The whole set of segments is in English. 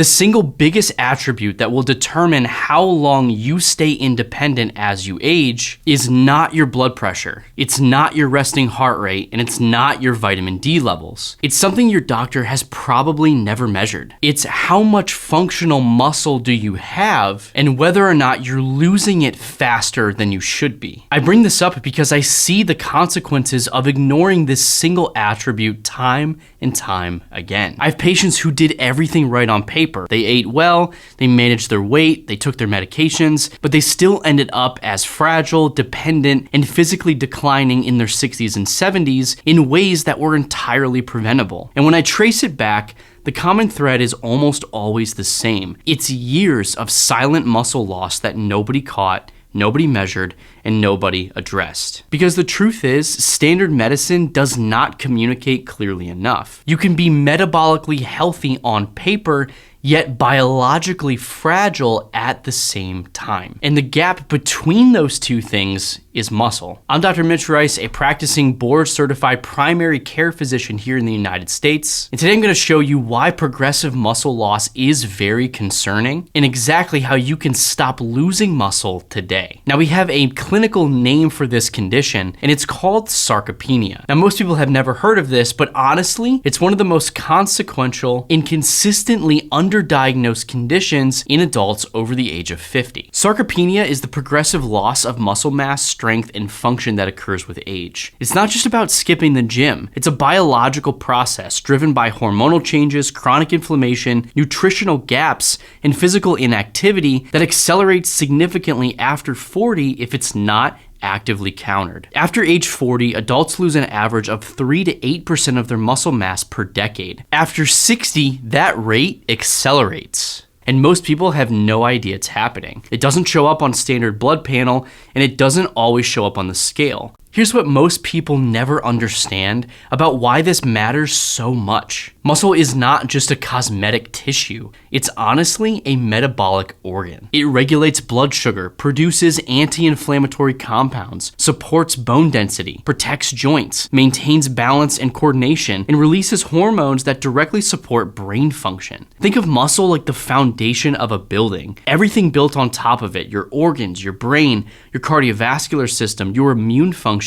The single biggest attribute that will determine how long you stay independent as you age is not your blood pressure, it's not your resting heart rate, and it's not your vitamin D levels. It's something your doctor has probably never measured. It's how much functional muscle do you have and whether or not you're losing it faster than you should be. I bring this up because I see the consequences of ignoring this single attribute time and time again. I have patients who did everything right on paper. They ate well, they managed their weight, they took their medications, but they still ended up as fragile, dependent, and physically declining in their 60s and 70s in ways that were entirely preventable. And when I trace it back, the common thread is almost always the same. It's years of silent muscle loss that nobody caught, nobody measured, and nobody addressed. Because the truth is, standard medicine does not communicate clearly enough. You can be metabolically healthy on paper, yet biologically fragile at the same time. And the gap between those two things is muscle. I'm Dr. Mitch Rice, a practicing board-certified primary care physician here in the United States. And today I'm going to show you why progressive muscle loss is very concerning and exactly how you can stop losing muscle today. Now, we have a clinical name for this condition, and it's called sarcopenia. Now, most people have never heard of this, but honestly, it's one of the most consequential and consistently underdiagnosed conditions in adults over the age of 50. Sarcopenia is the progressive loss of muscle mass, strength, and function that occurs with age. It's not just about skipping the gym. It's a biological process driven by hormonal changes, chronic inflammation, nutritional gaps, and physical inactivity that accelerates significantly after 40 if it's not actively countered. After age 40, adults lose an average of 3 to 8% of their muscle mass per decade. After 60, that rate accelerates. And most people have no idea it's happening. It doesn't show up on standard blood panel, and it doesn't always show up on the scale. Here's what most people never understand about why this matters so much. Muscle is not just a cosmetic tissue. It's honestly a metabolic organ. It regulates blood sugar, produces anti-inflammatory compounds, supports bone density, protects joints, maintains balance and coordination, and releases hormones that directly support brain function. Think of muscle like the foundation of a building. Everything built on top of it, your organs, your brain, your cardiovascular system, your immune function,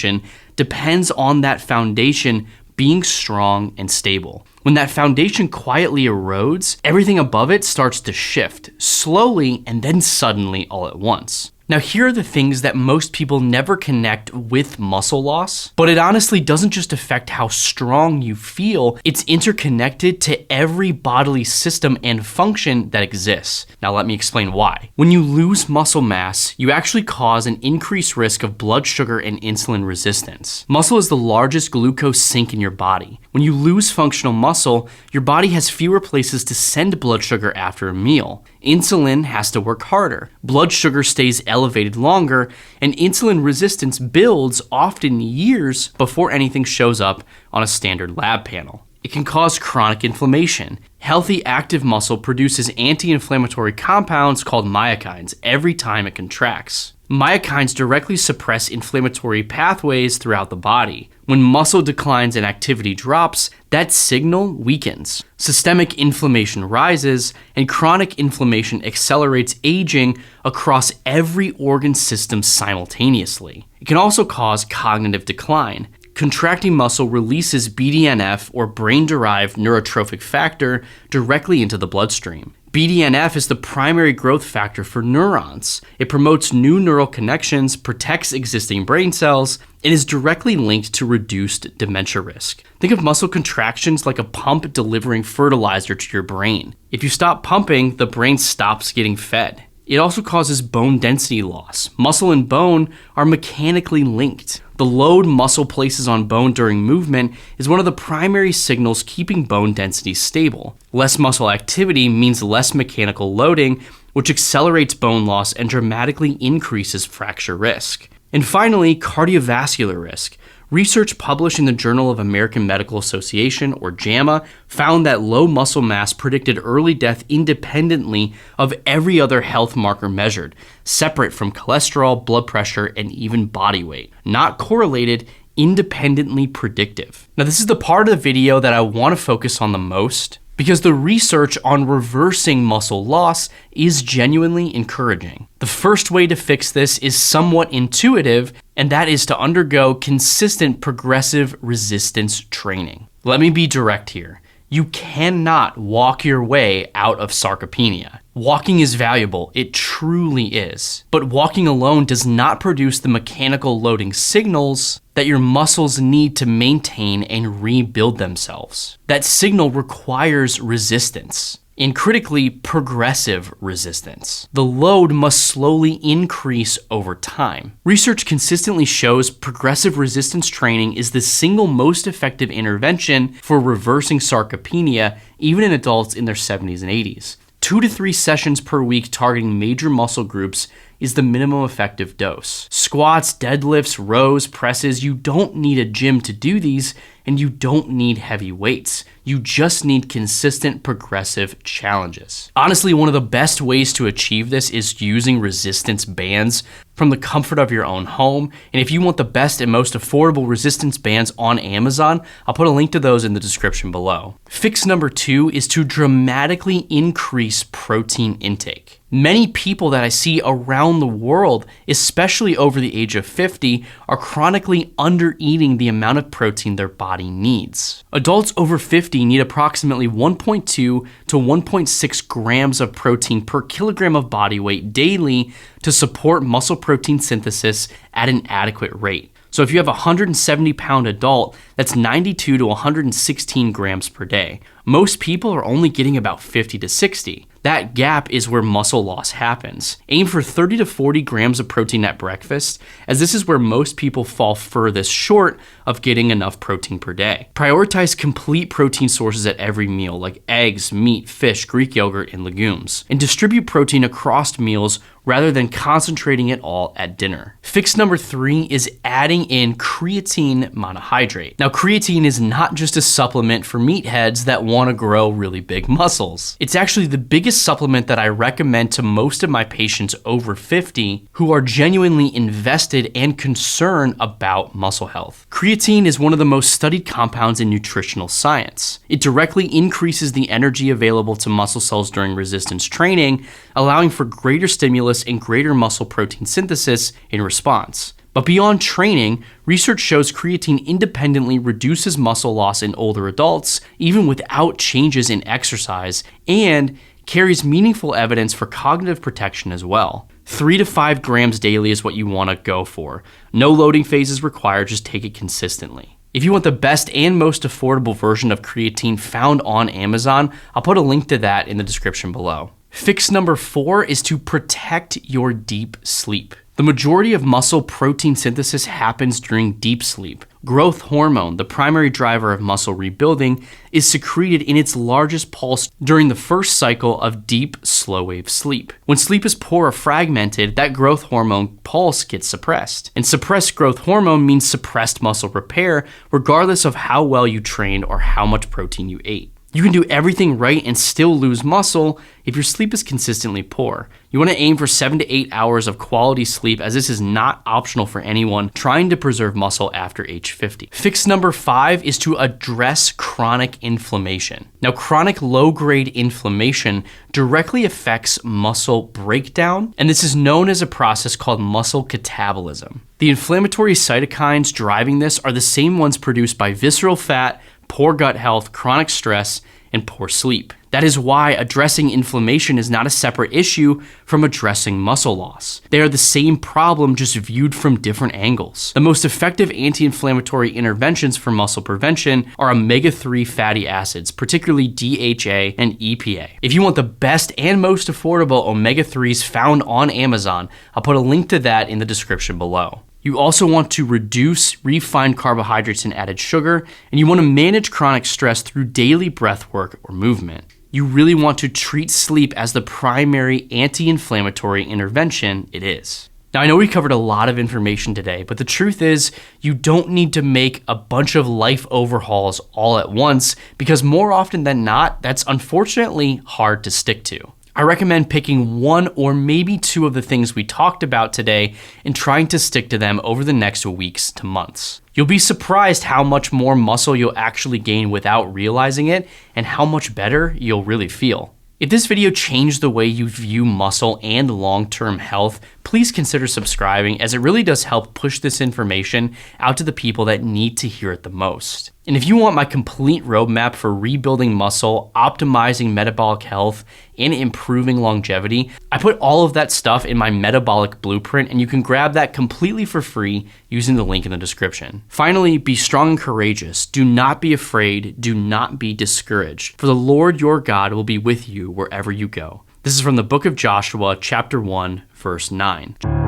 depends on that foundation being strong and stable. When that foundation quietly erodes, everything above it starts to shift, slowly and then suddenly all at once. Now, here are the things that most people never connect with muscle loss, but it honestly doesn't just affect how strong you feel, it's interconnected to every bodily system and function that exists. Now, let me explain why. When you lose muscle mass, you actually cause an increased risk of blood sugar and insulin resistance. Muscle is the largest glucose sink in your body. When you lose functional muscle, your body has fewer places to send blood sugar after a meal. Insulin has to work harder. Blood sugar stays elevated longer, and insulin resistance builds often years before anything shows up on a standard lab panel. It can cause chronic inflammation. Healthy active muscle produces anti-inflammatory compounds called myokines every time it contracts. Myokines directly suppress inflammatory pathways throughout the body. When muscle declines and activity drops, that signal weakens. Systemic inflammation rises, and chronic inflammation accelerates aging across every organ system simultaneously. It can also cause cognitive decline. Contracting muscle releases BDNF, or brain-derived neurotrophic factor, directly into the bloodstream. BDNF is the primary growth factor for neurons. It promotes new neural connections, protects existing brain cells, and is directly linked to reduced dementia risk. Think of muscle contractions like a pump delivering fertilizer to your brain. If you stop pumping, the brain stops getting fed. It also causes bone density loss. Muscle and bone are mechanically linked. The load muscle places on bone during movement is one of the primary signals keeping bone density stable. Less muscle activity means less mechanical loading, which accelerates bone loss and dramatically increases fracture risk. And finally, cardiovascular risk. Research published in the Journal of American Medical Association, or JAMA, found that low muscle mass predicted early death independently of every other health marker measured, separate from cholesterol, blood pressure, and even body weight. Not correlated, independently predictive. Now, this is the part of the video that I want to focus on the most, because the research on reversing muscle loss is genuinely encouraging. The first way to fix this is somewhat intuitive, and that is to undergo consistent progressive resistance training. Let me be direct here. You cannot walk your way out of sarcopenia. Walking is valuable, it truly is. But walking alone does not produce the mechanical loading signals that your muscles need to maintain and rebuild themselves. That signal requires resistance, and critically, progressive resistance. The load must slowly increase over time. Research consistently shows progressive resistance training is the single most effective intervention for reversing sarcopenia, even in adults in their 70s and 80s. 2 to 3 sessions per week targeting major muscle groups is the minimum effective dose. Squats, deadlifts, rows, presses, you don't need a gym to do these, and you don't need heavy weights. You just need consistent progressive challenges. Honestly, one of the best ways to achieve this is using resistance bands from the comfort of your own home. And if you want the best and most affordable resistance bands on Amazon, I'll put a link to those in the description below. Fix number 2 is to dramatically increase protein intake. Many people that I see around the world, especially over the age of 50, are chronically under-eating the amount of protein their body needs. Adults over 50 need approximately 1.2 to 1.6 grams of protein per kilogram of body weight daily to support muscle protein synthesis at an adequate rate. So if you have a 170-pound adult, that's 92 to 116 grams per day. Most people are only getting about 50 to 60. That gap is where muscle loss happens. Aim for 30 to 40 grams of protein at breakfast, as this is where most people fall furthest short of getting enough protein per day. Prioritize complete protein sources at every meal, like eggs, meat, fish, Greek yogurt, and legumes. And distribute protein across meals rather than concentrating it all at dinner. Fix number 3 is adding in creatine monohydrate. Now, creatine is not just a supplement for meatheads that want to grow really big muscles. It's actually the biggest supplement that I recommend to most of my patients over 50 who are genuinely invested and concerned about muscle health. Creatine is one of the most studied compounds in nutritional science. It directly increases the energy available to muscle cells during resistance training, allowing for greater stimulus and greater muscle protein synthesis in response. But beyond training, research shows creatine independently reduces muscle loss in older adults, even without changes in exercise, and carries meaningful evidence for cognitive protection as well. 3 to 5 grams daily is what you want to go for. No loading phases required, just take it consistently. If you want the best and most affordable version of creatine found on Amazon, I'll put a link to that in the description below. Fix number 4 is to protect your deep sleep. The majority of muscle protein synthesis happens during deep sleep. Growth hormone, the primary driver of muscle rebuilding, is secreted in its largest pulse during the first cycle of deep, slow-wave sleep. When sleep is poor or fragmented, that growth hormone pulse gets suppressed. And suppressed growth hormone means suppressed muscle repair, regardless of how well you trained or how much protein you ate. You can do everything right and still lose muscle if your sleep is consistently poor. You want to aim for 7 to 8 hours of quality sleep, as this is not optional for anyone trying to preserve muscle after age 50. Fix number 5 is to address chronic inflammation. Now, chronic low-grade inflammation directly affects muscle breakdown, and this is known as a process called muscle catabolism. The inflammatory cytokines driving this are the same ones produced by visceral fat, poor gut health, chronic stress, and poor sleep. That is why addressing inflammation is not a separate issue from addressing muscle loss. They are the same problem, just viewed from different angles. The most effective anti-inflammatory interventions for muscle prevention are omega-3 fatty acids, particularly DHA and EPA. If you want the best and most affordable omega-3s found on Amazon, I'll put a link to that in the description below. You also want to reduce refined carbohydrates and added sugar, and you want to manage chronic stress through daily breath work or movement. You really want to treat sleep as the primary anti-inflammatory intervention it is. Now, I know we covered a lot of information today, but the truth is you don't need to make a bunch of life overhauls all at once, because more often than not, that's unfortunately hard to stick to. I recommend picking one or maybe two of the things we talked about today and trying to stick to them over the next weeks to months. You'll be surprised how much more muscle you'll actually gain without realizing it and how much better you'll really feel. If this video changed the way you view muscle and long-term health, please consider subscribing, as it really does help push this information out to the people that need to hear it the most. And if you want my complete roadmap for rebuilding muscle, optimizing metabolic health, and improving longevity, I put all of that stuff in my metabolic blueprint, and you can grab that completely for free using the link in the description. Finally, be strong and courageous. Do not be afraid. Do not be discouraged. For the Lord your God will be with you wherever you go. This is from the book of Joshua, chapter 1, verse 9.